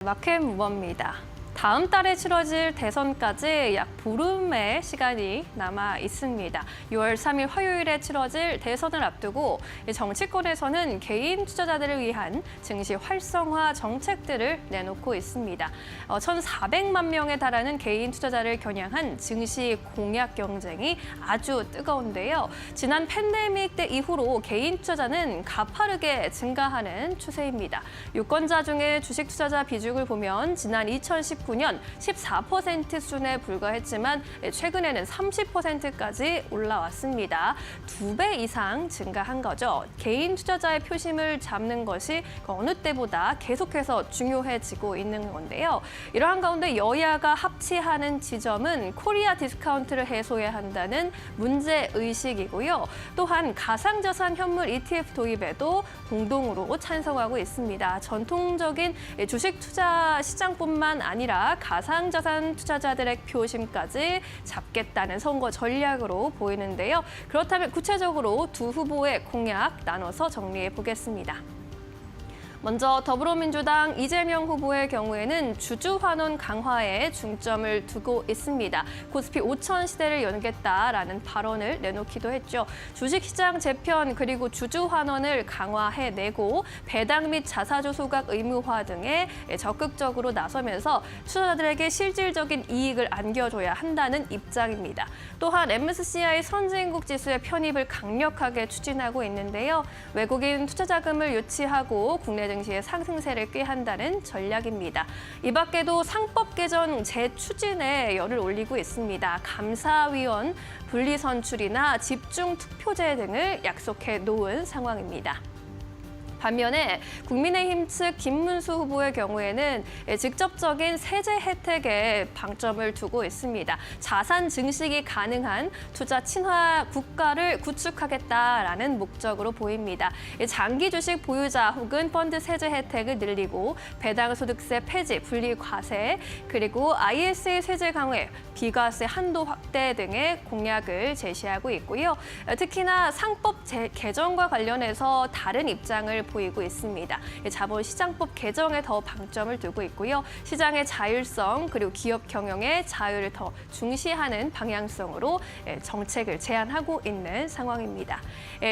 마켓 무버입니다. 다음 달에 치러질 대선까지 약 보름의 시간이 남아 있습니다. 6월 3일 화요일에 치러질 대선을 앞두고 정치권에서는 개인 투자자들을 위한 증시 활성화 정책들을 내놓고 있습니다. 1,400만 명에 달하는 개인 투자자를 겨냥한 증시 공약 경쟁이 아주 뜨거운데요. 지난 팬데믹 때 이후로 개인 투자자는 가파르게 증가하는 추세입니다. 유권자 중에 주식 투자자 비중을 보면 지난 2019년 14% 수준에 불과했지만 최근에는 30%까지 올라왔습니다. 2배 이상 증가한 거죠. 개인 투자자의 표심을 잡는 것이 어느 때보다 계속해서 중요해지고 있는 건데요. 이러한 가운데 여야가 합치하는 지점은 코리아 디스카운트를 해소해야 한다는 문제의식이고요. 또한 가상자산 현물 ETF 도입에도 공동으로 찬성하고 있습니다. 전통적인 주식 투자 시장뿐만 아니라 가상자산 투자자들의 표심까지 잡겠다는 선거 전략으로 보이는데요. 그렇다면 구체적으로 두 후보의 공약 나눠서 정리해 보겠습니다. 먼저 더불어민주당 이재명 후보의 경우에는 주주환원 강화에 중점을 두고 있습니다. 코스피 5천 시대를 열겠다라는 발언을 내놓기도 했죠. 주식시장 재편 그리고 주주환원을 강화해내고 배당 및 자사주 소각 의무화 등에 적극적으로 나서면서 투자자들에게 실질적인 이익을 안겨줘야 한다는 입장입니다. 또한 MSCI 선진국 지수의 편입을 강력하게 추진하고 있는데요. 외국인 투자자금을 유치하고 국내 증시의 상승세를 꾀한다는 전략입니다. 이 밖에도 상법 개정 재추진에 열을 올리고 있습니다. 감사위원 분리선출이나 집중투표제 등을 약속해 놓은 상황입니다. 반면에 국민의힘 측 김문수 후보의 경우에는 직접적인 세제 혜택에 방점을 두고 있습니다. 자산 증식이 가능한 투자 친화 국가를 구축하겠다라는 목적으로 보입니다. 장기 주식 보유자 혹은 펀드 세제 혜택을 늘리고 배당 소득세 폐지, 분리 과세, 그리고 ISA 세제 강화, 비과세 한도 확대 등의 공약을 제시하고 있고요. 특히나 상법 개정과 관련해서 다른 입장을 보이고 있습니다. 자본시장법 개정에 더 방점을 두고 있고요. 시장의 자율성 그리고 기업 경영의 자유를 더 중시하는 방향성으로 정책을 제안하고 있는 상황입니다.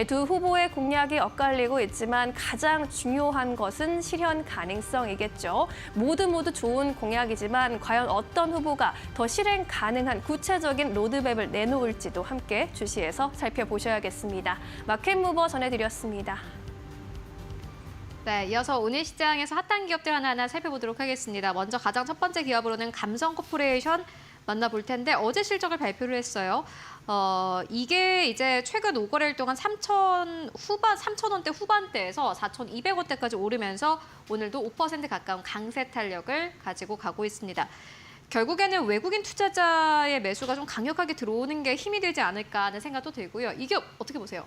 두 후보의 공약이 엇갈리고 있지만 가장 중요한 것은 실현 가능성이겠죠. 모두 좋은 공약이지만 과연 어떤 후보가 더 실행 가능한 구체적인 로드맵을 내놓을지도 함께 주시해서 살펴보셔야겠습니다. 마켓무버 전해드렸습니다. 네, 이어서 오늘 시장에서 핫한 기업들 하나하나 살펴보도록 하겠습니다. 먼저 가장 첫 번째 기업으로는 감성코퍼레이션 만나볼 텐데 어제 실적을 발표를 했어요. 이게 이제 최근 5거래일 동안 3,000원대 후반대에서 4,200원대까지 오르면서 오늘도 5% 가까운 강세 탄력을 가지고 가고 있습니다. 결국에는 외국인 투자자의 매수가 좀 강력하게 들어오는 게 힘이 되지 않을까 하는 생각도 들고요. 이 기업 어떻게 보세요?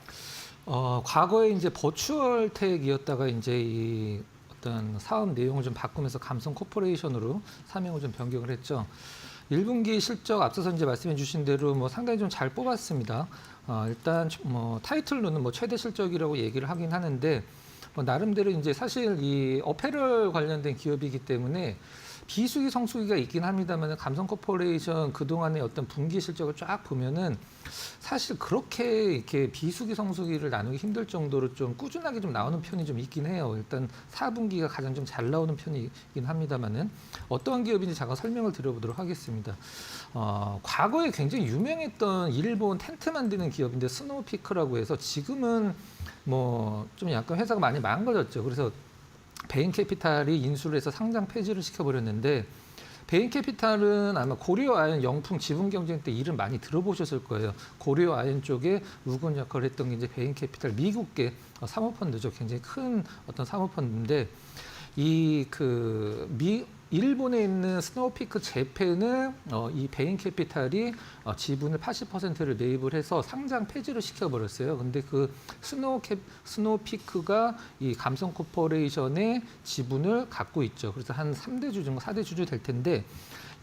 과거에 이제 버추얼텍이었다가 이제 이 어떤 사업 내용을 좀 바꾸면서 감성 코퍼레이션으로 사명을 좀 변경을 했죠. 1분기 실적 앞서서 이제 말씀해 주신 대로 뭐 상당히 좀 잘 뽑았습니다. 일단 뭐 타이틀로는 뭐 최대 실적이라고 얘기를 하긴 하는데 나름대로 이제 사실 이 어페럴 관련된 기업이기 때문에 비수기 성수기가 있긴 합니다만 감성 코퍼레이션 그동안의 어떤 분기 실적을 쫙 보면은 사실 그렇게 이렇게 비수기 성수기를 나누기 힘들 정도로 좀 꾸준하게 좀 나오는 편이 좀 있긴 해요. 일단 4분기가 가장 좀 잘 나오는 편이긴 합니다만은 어떠한 기업인지 잠깐 설명을 드려보도록 하겠습니다. 과거에 굉장히 유명했던 일본 텐트 만드는 기업인데 스노우피크라고 해서 지금은 뭐 좀 약간 회사가 많이 망가졌죠. 그래서 베인캐피탈이 인수를 해서 상장 폐지를 시켜버렸는데 베인캐피탈은 아마 고려아연 영풍 지분 경쟁 때 이름 많이 들어보셨을 거예요. 고려아연 쪽에 우군 역할을 했던 게 이제 베인캐피탈 미국계 사모펀드죠. 굉장히 큰 어떤 사모펀드인데 일본에 있는 스노우피크 재팬을 이 베인캐피탈이 지분을 80%를 매입을 해서 상장 폐지를 시켜버렸어요. 근데 그 스노우피크가 이 감성코퍼레이션의 지분을 갖고 있죠. 그래서 한 3대 주주인가 4대 주주 될 텐데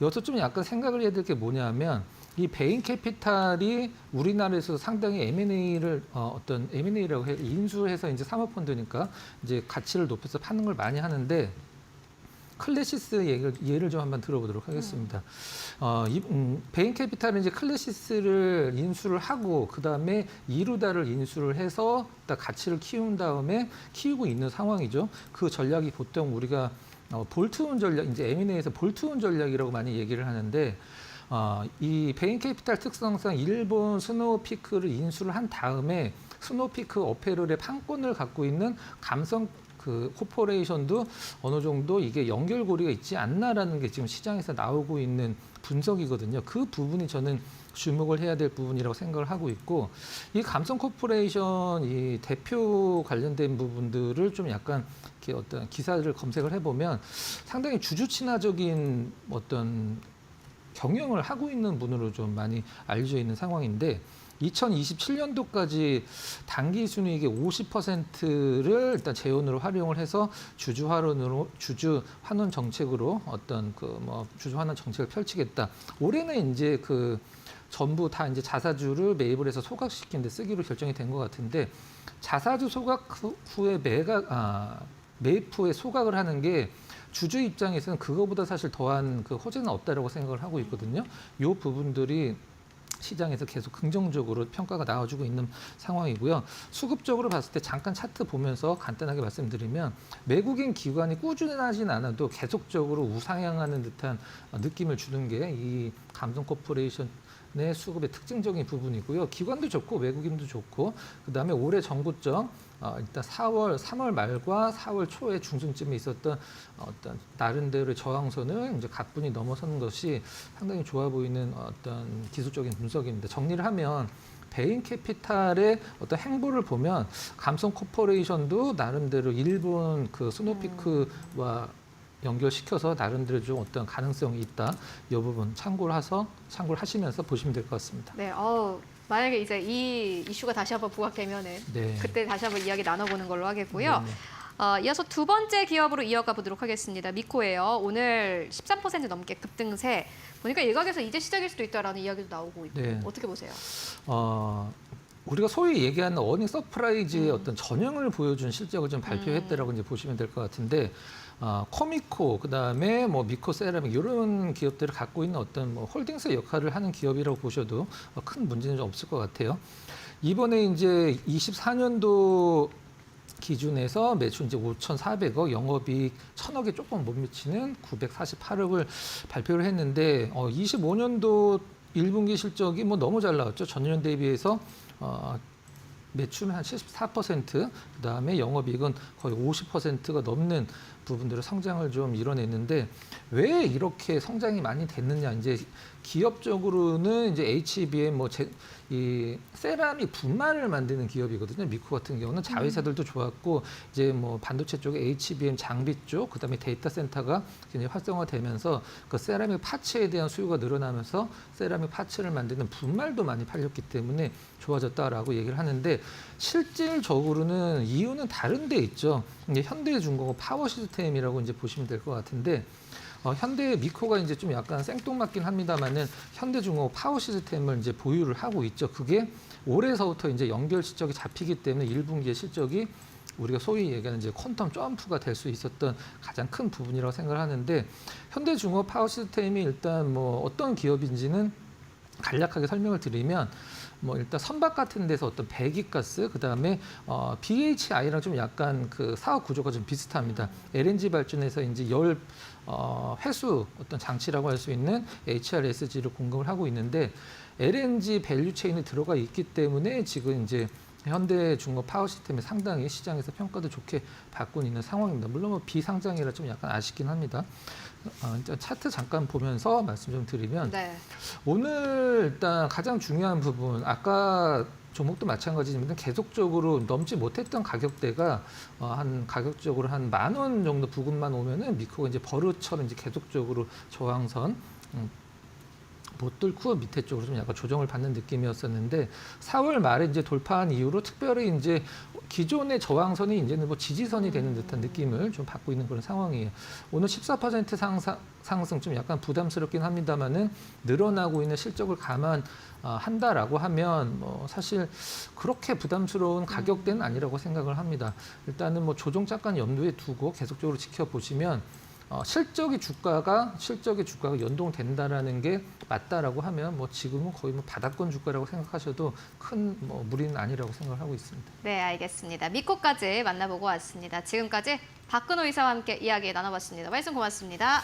여기서 좀 약간 생각을 해야 될 게 뭐냐면 이 베인캐피탈이 우리나라에서 상당히 M&A를 어떤 M&A라고 해 인수해서 이제 사모펀드니까 이제 가치를 높여서 파는 걸 많이 하는데 클래시스 예를 좀 한번 들어보도록 하겠습니다. 베인캐피탈은 이제 클래시스를 인수를 하고 그다음에 이루다를 인수를 해서 가치를 키운 다음에 키우고 있는 상황이죠. 그 전략이 보통 우리가 볼트온 전략, 이제 M&A에서 볼트온 전략이라고 많이 얘기를 하는데 이 베인캐피탈 특성상 일본 스노우피크를 인수를 한 다음에 스노우피크 어페럴의 판권을 갖고 있는 감성 그 코퍼레이션도 어느 정도 이게 연결고리가 있지 않나라는 게 지금 시장에서 나오고 있는 분석이거든요. 그 부분이 저는 주목을 해야 될 부분이라고 생각을 하고 있고, 이 감성 코퍼레이션 이 대표 관련된 부분들을 좀 약간 이렇게 어떤 기사를 검색을 해보면 상당히 주주 친화적인 어떤 경영을 하고 있는 분으로 좀 많이 알려져 있는 상황인데, 2027년도까지 단기 순이익의 50%를 일단 재원으로 활용을 해서 주주 환원 정책으로 어떤 주주 환원 정책을 펼치겠다. 올해는 이제 전부 다 이제 자사주를 매입을 해서 소각시킨 데 쓰기로 결정이 된 것 같은데, 자사주 소각 후에 매입 후에 소각을 하는 게 주주 입장에서는 그거보다 사실 더한 호재는 없다라고 생각을 하고 있거든요. 이 부분들이 시장에서 계속 긍정적으로 평가가 나와주고 있는 상황이고요. 수급적으로 봤을 때 잠깐 차트 보면서 간단하게 말씀드리면, 외국인 기관이 꾸준하진 않아도 계속적으로 우상향하는 듯한 느낌을 주는 게 이 감성 코퍼레이션의 수급의 특징적인 부분이고요. 기관도 좋고 외국인도 좋고, 그다음에 올해 정고점 일단 3월 말과 4월 초에 중순쯤에 있었던 어떤 나름대로의 저항선을 이제 가뿐히 넘어서는 것이 상당히 좋아 보이는 어떤 기술적인 분석입니다. 정리를 하면 베인캐피탈의 어떤 행보를 보면 감성 코퍼레이션도 나름대로 일본 스노피크와 연결시켜서 나름대로 좀 어떤 가능성이 있다. 이 부분 참고를 하시면서 보시면 될 것 같습니다. 네, 만약에 이제 이 이슈가 다시 한번 부각되면은 네. 그때 다시 한번 이야기 나눠보는 걸로 하겠고요. 네네. 이어서 두 번째 기업으로 이어가 보도록 하겠습니다. 미코예요. 오늘 13% 넘게 급등세. 보니까 일각에서 이제 시작일 수도 있다라는 이야기도 나오고 있고, 네. 어떻게 보세요? 우리가 소위 얘기하는 어닝 서프라이즈의 어떤 전형을 보여준 실적을 좀 발표했다라고 이제 보시면 될 것 같은데, 코미코, 그다음에 미코 세라믹 이런 기업들을 갖고 있는 어떤 홀딩스 역할을 하는 기업이라고 보셔도 큰 문제는 좀 없을 것 같아요. 이번에 이제 24년도 기준에서 매출 이제 5,400억, 영업이익 1,000억에 조금 못 미치는 948억을 발표를 했는데, 25년도 1분기 실적이 너무 잘 나왔죠. 전년 대비해서 매출은 한 74%, 그다음에 영업이익은 거의 50%가 넘는 부분들을 성장을 좀 이뤄냈는데, 왜 이렇게 성장이 많이 됐느냐? 이제 기업적으로는 이제 HBM 이 세라믹 분말을 만드는 기업이거든요. 미코 같은 경우는 자회사들도 좋았고, 이제 반도체 쪽에 HBM 장비 쪽, 그다음에 데이터 센터가 굉장히 활성화되면서 그 세라믹 파츠에 대한 수요가 늘어나면서 세라믹 파츠를 만드는 분말도 많이 팔렸기 때문에 좋아졌다라고 얘기를 하는데, 실질적으로는 이유는 다른 데 있죠. 이제 현대중공업 파워 시스템이라고 이제 보시면 될 것 같은데, 현대 미코가 이제 좀 약간 생뚱맞긴 합니다만은 현대중공업 파워 시스템을 이제 보유를 하고 있죠. 그게 올해서부터 이제 연결 실적이 잡히기 때문에 1분기의 실적이 우리가 소위 얘기하는 이제 퀀텀 점프가 될 수 있었던 가장 큰 부분이라고 생각을 하는데, 현대중공업 파워 시스템이 일단 어떤 기업인지는 간략하게 설명을 드리면, 일단 선박 같은 데서 어떤 배기가스, 그다음에 BHI랑 좀 약간 사업 구조가 좀 비슷합니다. LNG 발전에서 이제 회수 어떤 장치라고 할 수 있는 HRSG를 공급을 하고 있는데, LNG 밸류 체인에 들어가 있기 때문에 지금 이제 현대중공업 파워 시스템이 상당히 시장에서 평가도 좋게 받고 있는 상황입니다. 물론 비상장이라 좀 약간 아쉽긴 합니다. 차트 잠깐 보면서 말씀 좀 드리면, 네. 오늘 일단 가장 중요한 부분, 아까 종목도 마찬가지지만 계속적으로 넘지 못했던 가격대가 가격적으로 한 10,000원 정도 부근만 오면은 미코가 이제 버릇처럼 이제 계속적으로 저항선 못 뚫고 밑에 쪽으로 좀 약간 조정을 받는 느낌이었었는데, 4월 말에 이제 돌파한 이후로 특별히 이제 기존의 저항선이 이제는 지지선이 되는 듯한 느낌을 좀 받고 있는 그런 상황이에요. 오늘 14% 상승 좀 약간 부담스럽긴 합니다만은, 늘어나고 있는 실적을 감안한다라고 하면 사실 그렇게 부담스러운 가격대는 아니라고 생각을 합니다. 일단은 조정 잠깐 염두에 두고 계속적으로 지켜보시면, 실적이 주가가 연동된다라는 게 맞다라고 하면 뭐 지금은 거의 뭐 바닥권 주가라고 생각하셔도 큰 뭐 무리는 아니라고 생각을 하고 있습니다. 네, 알겠습니다. 미코까지 만나보고 왔습니다. 지금까지 박근호 이사와 함께 이야기 나눠봤습니다. 말씀 고맙습니다.